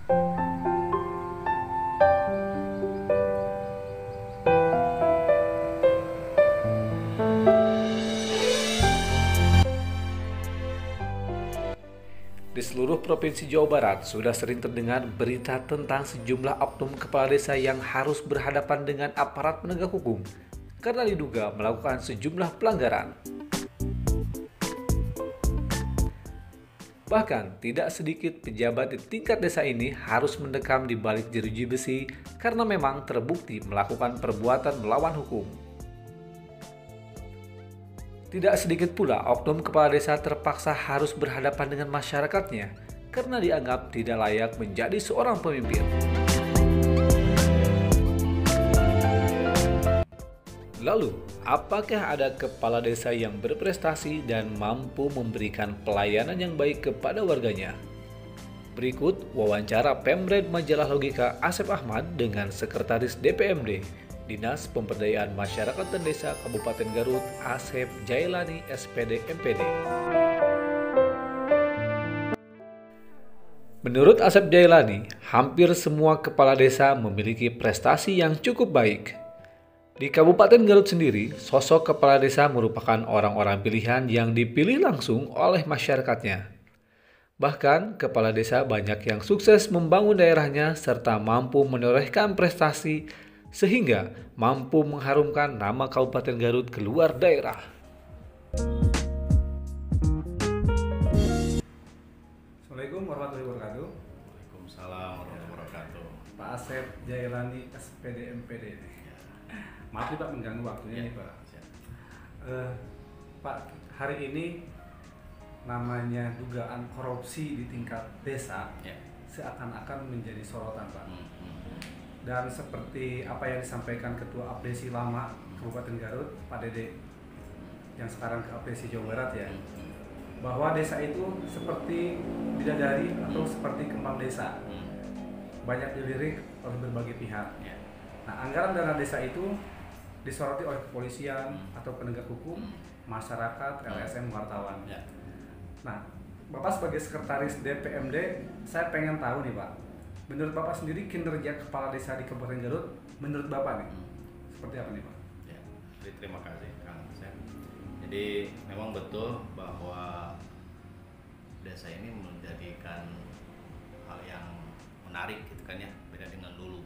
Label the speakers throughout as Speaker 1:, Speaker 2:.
Speaker 1: Di seluruh Provinsi Jawa Barat sudah sering terdengar berita tentang sejumlah oknum kepala desa yang harus berhadapan dengan aparat penegak hukum karena diduga melakukan sejumlah pelanggaran. Bahkan tidak sedikit pejabat di tingkat desa ini harus mendekam di balik jeruji besi karena memang terbukti melakukan perbuatan melawan hukum. Tidak sedikit pula oknum kepala desa terpaksa harus berhadapan dengan masyarakatnya karena dianggap tidak layak menjadi seorang pemimpin. Lalu, apakah ada kepala desa yang berprestasi dan mampu memberikan pelayanan yang baik kepada warganya? Berikut wawancara Pemred Majalah Logika Asep Ahmad dengan Sekretaris DPMD Dinas Pemberdayaan Masyarakat dan Desa Kabupaten Garut, Asep Jailani SPD MPD. Menurut Asep Jailani, hampir semua kepala desa memiliki prestasi yang cukup baik. Di Kabupaten Garut sendiri, sosok kepala desa merupakan orang-orang pilihan yang dipilih langsung oleh masyarakatnya. Bahkan, kepala desa banyak yang sukses membangun daerahnya serta mampu menorehkan prestasi sehingga mampu mengharumkan nama Kabupaten Garut keluar daerah.
Speaker 2: Assalamualaikum warahmatullahi wabarakatuh.
Speaker 3: Waalaikumsalam warahmatullahi wabarakatuh.
Speaker 2: Pak Asep Jailani SPD MPD. Maaf nih Pak mengganggu waktunya nih Pak. Pak, hari ini namanya dugaan korupsi di tingkat desa seakan-akan menjadi sorotan Pak. Dan seperti apa yang disampaikan Ketua Abdesi Lama Kabupaten Garut, Pak Dede, yang sekarang ke Abdesi Jawa Barat ya, bahwa desa itu seperti bidadari atau seperti kembang desa, banyak dilirik oleh berbagai pihak. Nah, anggaran dana desa itu disoroti oleh kepolisian atau penegak hukum, masyarakat, LSM, wartawan. Nah, Bapak sebagai Sekretaris DPMD, saya pengen tahu nih Pak, menurut Bapak sendiri kinerja kepala desa di Kabupaten Garut, menurut Bapak nih, seperti apa nih Pak?
Speaker 3: Ya, terima kasih Kang Asep. Jadi memang betul bahwa desa ini menjadikan hal yang menarik gitu kan ya, beda dengan dulu.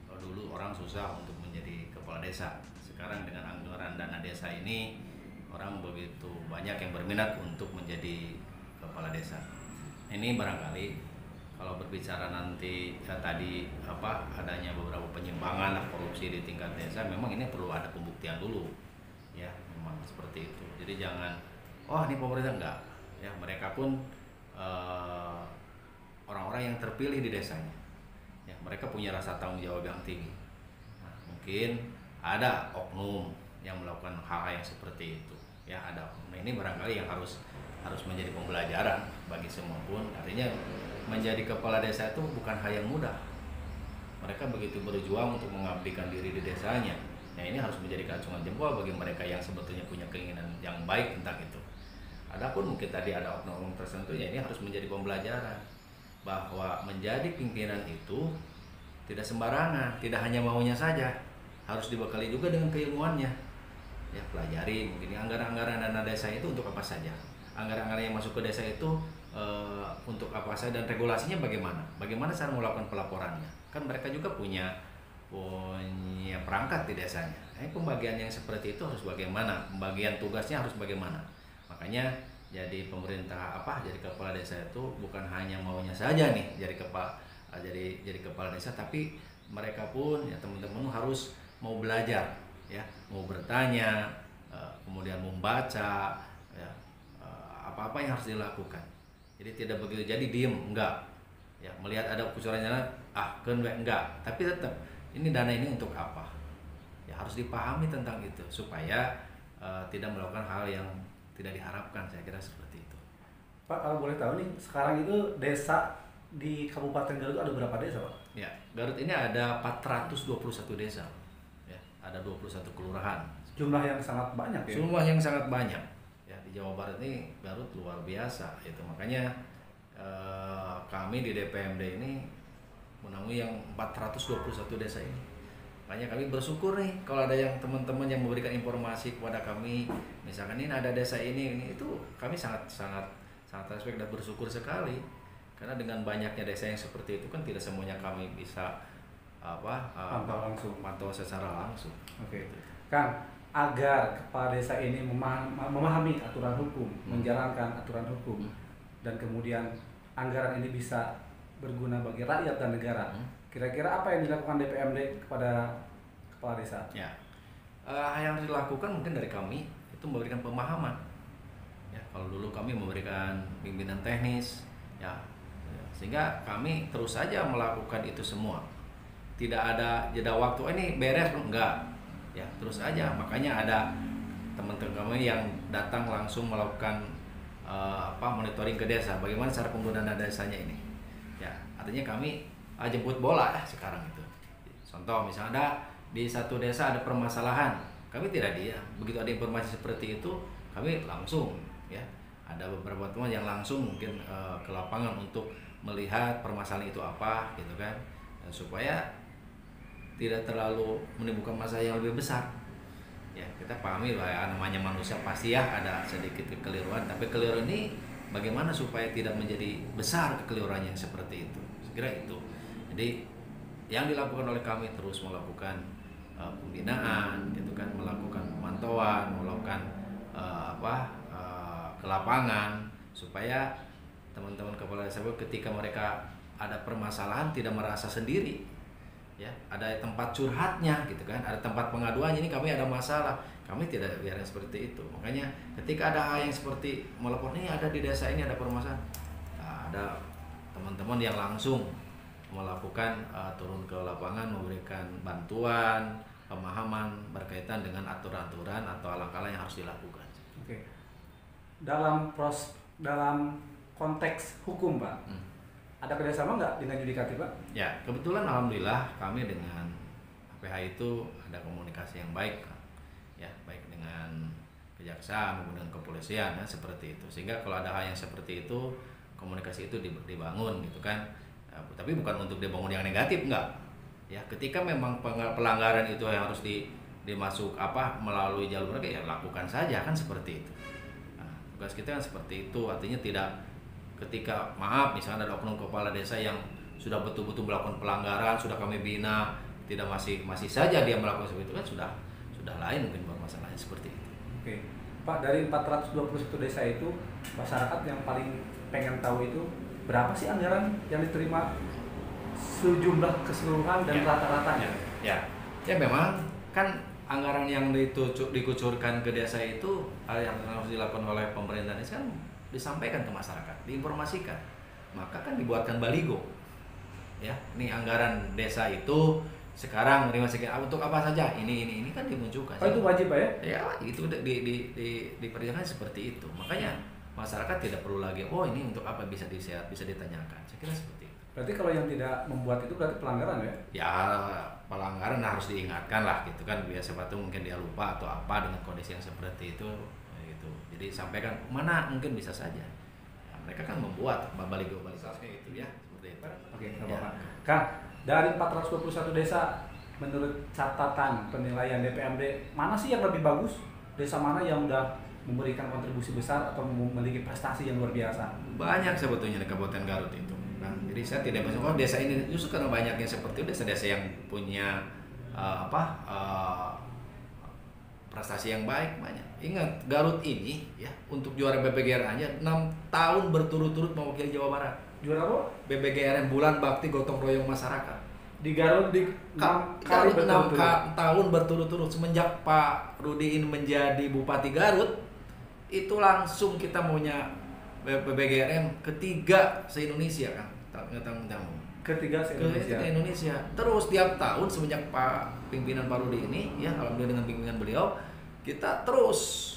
Speaker 3: Kalau dulu orang susah untuk menjadi kepala desa, sekarang dengan anggaran dana desa ini orang begitu banyak yang berminat untuk menjadi kepala desa. Ini barangkali kalau berbicara nanti tadi adanya beberapa penyimpangan korupsi di tingkat desa, memang ini perlu ada pembuktian dulu ya, memang seperti itu. Jadi jangan ini pemerintah enggak ya, mereka pun orang-orang yang terpilih di desanya ya, mereka punya rasa tanggung jawab yang tinggi. Nah, mungkin ada oknum yang melakukan hal-hal yang seperti itu ya, ada oknum. Ini barangkali yang harus menjadi pembelajaran bagi semua pun. Artinya menjadi kepala desa itu bukan hal yang mudah. Mereka begitu berjuang untuk mengabdikan diri di desanya. Nah, ini harus menjadi kacungan jempol bagi mereka yang sebetulnya punya keinginan yang baik tentang itu. Adapun mungkin tadi ada oknum tertentu ya, ini harus menjadi pembelajaran bahwa menjadi pimpinan itu tidak sembarangan, tidak hanya maunya saja, harus dibekali juga dengan keilmuannya. Ya, pelajari mungkin anggaran-anggaran dana desa itu untuk apa saja. Anggaran-anggaran yang masuk ke desa itu untuk apa saja dan regulasinya bagaimana cara melakukan pelaporannya, kan mereka juga punya perangkat di desanya. Pembagian yang seperti itu harus bagaimana, pembagian tugasnya harus bagaimana. Makanya jadi pemerintah jadi kepala desa itu bukan hanya maunya saja nih jadi kepala desa, tapi mereka pun ya teman-teman harus mau belajar ya, mau bertanya, kemudian membaca ya, apa-apa yang harus dilakukan. Jadi tidak begitu jadi diem, enggak ya, melihat ada kucuran dana enggak, tapi tetap ini dana ini untuk apa ya, harus dipahami tentang itu supaya tidak melakukan hal yang tidak diharapkan. Saya kira seperti itu.
Speaker 2: Pak, kalau boleh tahu nih, sekarang itu desa di Kabupaten Garut ada berapa desa Pak?
Speaker 3: Ya, Garut ini ada 421 desa ya, ada 21 kelurahan.
Speaker 2: Jumlah yang sangat banyak ya?
Speaker 3: Jumlah yang sangat banyak. Di Jawa Barat ini Garut luar biasa itu, makanya kami di DPMD ini menaungi yang 421 desa ini. Makanya kami bersyukur nih kalau ada yang teman-teman yang memberikan informasi kepada kami, misalkan ini ada desa ini itu kami sangat respect dan bersyukur sekali. Karena dengan banyaknya desa yang seperti itu kan tidak semuanya kami bisa pantau secara langsung.
Speaker 2: Oke. Kang, agar kepala desa ini memahami aturan hukum, menjalankan aturan hukum, dan kemudian anggaran ini bisa berguna bagi rakyat dan negara. Kira-kira apa yang dilakukan DPMD kepada kepala desa?
Speaker 3: Ya, yang harus dilakukan mungkin dari kami itu memberikan pemahaman. Ya, kalau dulu kami memberikan pimpinan teknis, ya, sehingga kami terus saja melakukan itu semua. Tidak ada jeda waktu, ini beres belum? Enggak. Ya, terus aja. Makanya ada teman-teman kami yang datang langsung melakukan monitoring ke desa. Bagaimana cara penggunaan dana desanya ini? Ya, artinya kami jemput bola sekarang itu. Contoh misalnya ada di satu desa ada permasalahan, kami tidak diam. Begitu ada informasi seperti itu, kami langsung ya. Ada beberapa teman yang langsung mungkin ke lapangan untuk melihat permasalahan itu apa gitu kan. Dan supaya tidak terlalu menimbulkan masalah yang lebih besar. Ya, kita pahami bahwa ya, namanya manusia pasti ya ada sedikit kekeliruan, tapi keliruan ini bagaimana supaya tidak menjadi besar kekeliruannya yang seperti itu. Saya kira itu. Jadi yang dilakukan oleh kami terus melakukan pembinaan, gitu kan, melakukan pemantauan, melakukan ke lapangan supaya teman-teman kepala desa ketika mereka ada permasalahan tidak merasa sendiri, ya, ada tempat curhatnya, gitu kan, ada tempat pengaduannya. Ini kami ada masalah, kami tidak biarkan seperti itu. Makanya ketika ada hal yang seperti melapor ini ada di desa ini ada permasalahan, nah, ada teman-teman yang langsung melakukan turun ke lapangan memberikan bantuan, pemahaman berkaitan dengan aturan-aturan atau langkah yang harus dilakukan.
Speaker 2: Oke. Dalam konteks hukum, Pak, ada kerjasama nggak dengan Yudikatif, Pak?
Speaker 3: Ya, kebetulan alhamdulillah kami dengan APH itu ada komunikasi yang baik, ya, baik dengan kejaksaan maupun dengan kepolisian, ya, seperti itu. Sehingga kalau ada hal yang seperti itu, komunikasi itu dibangun, gitu kan. Tapi bukan untuk dibangun yang negatif, enggak. Ya, ketika memang pelanggaran itu yang harus dimasuk melalui jalur mereka, ya lakukan saja, kan seperti itu. Nah, tugas kita kan seperti itu, artinya tidak ketika maaf misalnya ada oknum kepala desa yang sudah betul-betul melakukan pelanggaran, sudah kami bina, tidak masih saja dia melakukan seperti itu, kan sudah lain mungkin masalahnya seperti itu.
Speaker 2: Oke. Pak, dari 421 desa itu masyarakat yang paling pengen tahu itu berapa sih anggaran yang diterima sejumlah keseluruhan dan rata-ratanya?
Speaker 3: Ya, memang kan anggaran yang dikucurkan ke desa itu yang harus dilakukan oleh pemerintah desa kan disampaikan ke masyarakat, diinformasikan. Maka kan dibuatkan baligo. Ya, ini anggaran desa itu sekarang menerima sekian untuk apa saja? Ini kan dimunculkan.
Speaker 2: Oh, itu wajib, Pak, ya?
Speaker 3: Ya, itu diperjalankan seperti itu. Makanya masyarakat tidak perlu lagi, ini untuk apa, bisa ditanyakan. Saya kira seperti itu.
Speaker 2: Berarti kalau yang tidak membuat itu berarti pelanggaran, ya?
Speaker 3: Ya, pelanggaran harus diingatkan lah, gitu kan. Biasa batu mungkin dia lupa atau apa dengan kondisi yang seperti itu, gitu. Jadi sampaikan mana mungkin bisa saja. Ya, mereka kan membuat baligo itu, ya, seperti itu.
Speaker 2: Oke, Pak. Kang, dari 421 desa, menurut catatan penilaian DPMD, mana sih yang lebih bagus? Desa mana yang udah memberikan kontribusi besar atau memiliki prestasi yang luar biasa?
Speaker 3: Banyak sebetulnya di Kabupaten Garut itu. Nah, jadi saya tidak masuk desa ini justru karena banyaknya seperti itu desa-desa yang punya prestasi yang baik banyak. Ingat, Garut ini ya untuk juara BPGR aja 6 tahun berturut-turut mewakili Jawa Barat.
Speaker 2: Juara apa?
Speaker 3: BPGR Bulan Bakti Gotong Royong Masyarakat.
Speaker 2: Di Garut 6
Speaker 3: tahun berturut-turut semenjak Pak Rudi ini menjadi Bupati Garut, itu langsung kita punya BPGRM ketiga se-Indonesia, kan?
Speaker 2: Ketiga
Speaker 3: se-Indonesia. Terus tiap tahun semenjak Pak pimpinan Pak Rudi ini, ya alhamdulillah dengan pimpinan beliau, kita terus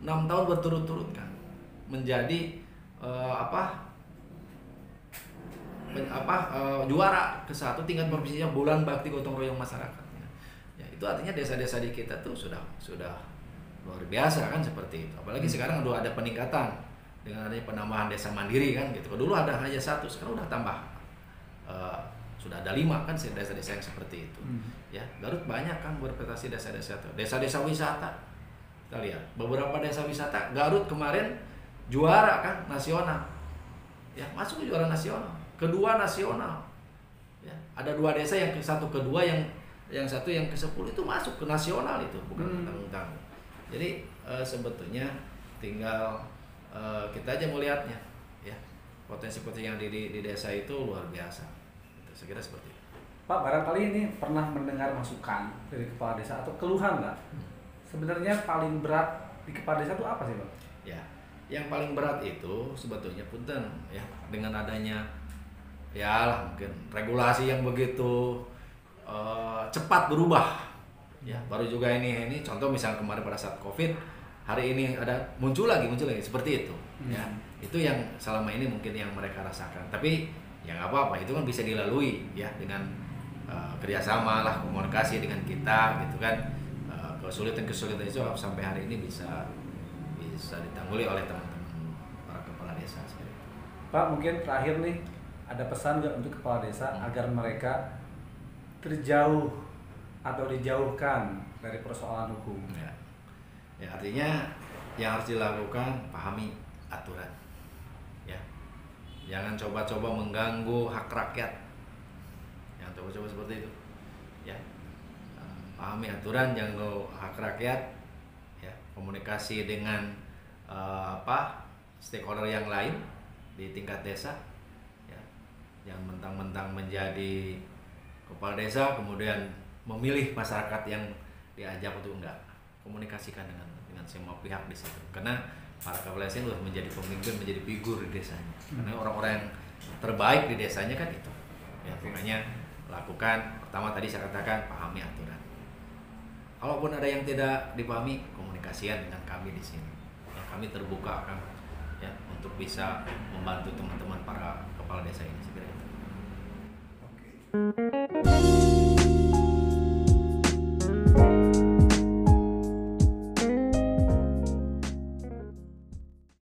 Speaker 3: 6 tahun berturut-turut kan menjadi juara ke-1 tingkat provinsinya Bulan Bakti Gotong Royong Masyarakat. Ya, itu artinya desa-desa di kita tuh sudah luar biasa kan seperti itu. Apalagi sekarang udah ada peningkatan dengan adanya penambahan desa mandiri kan gitu. Dulu ada hanya 1, sekarang udah tambah sudah ada 5 kan desa-desa yang seperti itu. Ya, Garut banyak kan berprestasi desa-desa itu. Desa-desa wisata. Kita lihat beberapa desa wisata Garut kemarin juara kan nasional. Ya, masuk ke juara nasional, kedua nasional. Ya, ada 2 desa yang satu kedua yang satu yang ke-10 itu masuk ke nasional itu, bukan tanggung-tanggung. Jadi sebetulnya tinggal kita aja melihatnya, ya. Potensi-potensi yang di desa itu luar biasa. Itu, saya kira seperti itu.
Speaker 2: Pak, barangkali ini pernah mendengar masukan dari kepala desa atau keluhan nggak? Sebenarnya paling berat di kepala desa itu apa sih, Pak?
Speaker 3: Ya, yang paling berat itu sebetulnya punten ya, dengan adanya ya lah mungkin regulasi yang begitu cepat berubah. Ya, baru juga ini contoh misalnya kemarin pada saat Covid, hari ini ada muncul lagi seperti itu. Ya, itu yang selama ini mungkin yang mereka rasakan. Tapi ya nggak apa-apa, itu kan bisa dilalui ya dengan kerjasama lah, komunikasi dengan kita gitu kan. Kesulitan itu sampai hari ini bisa ditangguli oleh teman-teman para kepala desa.
Speaker 2: Pak, mungkin terakhir nih, ada pesan nggak untuk kepala desa agar mereka terjauh atau dijauhkan dari persoalan hukum?
Speaker 3: Ya, artinya yang harus dilakukan, pahami aturan. Ya, jangan coba-coba mengganggu hak rakyat. Jangan coba-coba seperti itu. Ya, pahami aturan, jangan ganggu hak rakyat. Ya, komunikasi dengan stakeholder yang lain di tingkat desa. Ya, jangan mentang-mentang menjadi kepala desa kemudian memilih masyarakat yang diajak untuk enggak. Komunikasikan dengan semua pihak di situ. Karena para kepala desa harus menjadi pemimpin, menjadi figur di desanya. Karena orang-orang yang terbaik di desanya kan itu. Ya, makanya lakukan pertama tadi saya katakan pahami aturan. Kalaupun ada yang tidak dipahami, komunikasikan dengan kami di sini. Ya, kami terbuka kan ya untuk bisa membantu teman-teman para kepala desa ini segera itu.
Speaker 2: Oke.